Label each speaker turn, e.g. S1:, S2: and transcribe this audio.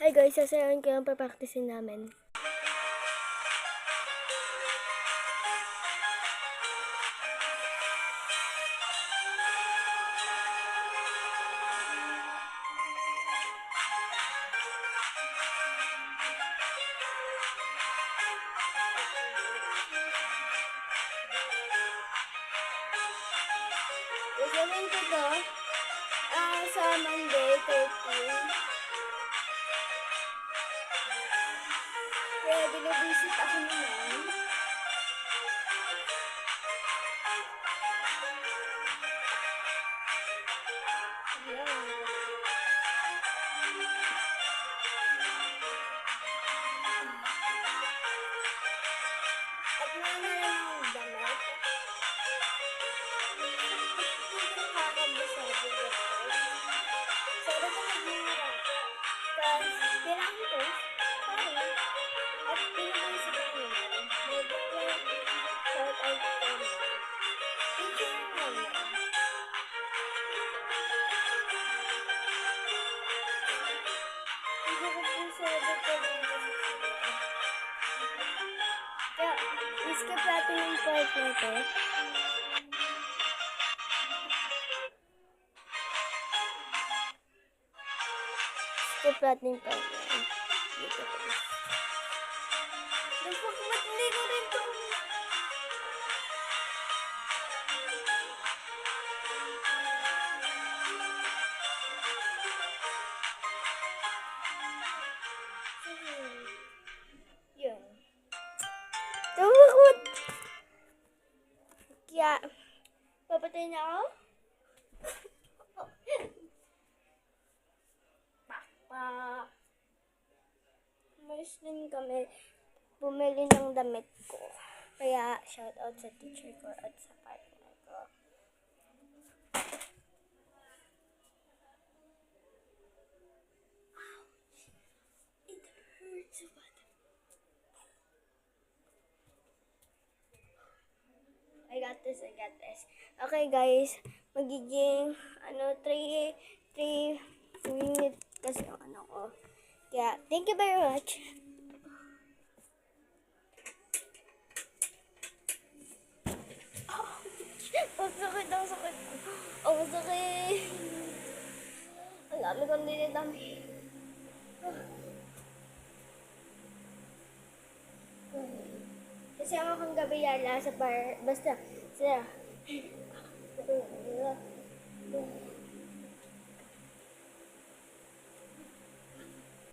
S1: Hi guys, sasayawan ko yung papracticein namin. Gagawin ko to sa Monday, 13. Kaya binabisit ako naman. At mga lang ang damit. So, ito mag-mura. Tapos, kailangan ko, sorry. At pinabisit ako naman. Shout out ko naman. Teacher naman. Hindi ko po sa dito dito. Kaya, skip natin yung part na ito. Skip natin yung part na ito. Dito ko. Napakamat, hindi ko rin ito. Yun. Napakamat. Kaya, papatay na ako. Umalis din kami bumili ng damit ko. Kaya, shout out sa teacher ko at sa partner ko. Ouch! It hurts so bad. I got this. Okay guys, magiging 3 minutes kasi yung ko. Kaya, thank you very much. Ang sakit. Ang sakit. Ang dami kong dinidami. Kasi ako kang gabi yala sa bar. Basta, sila.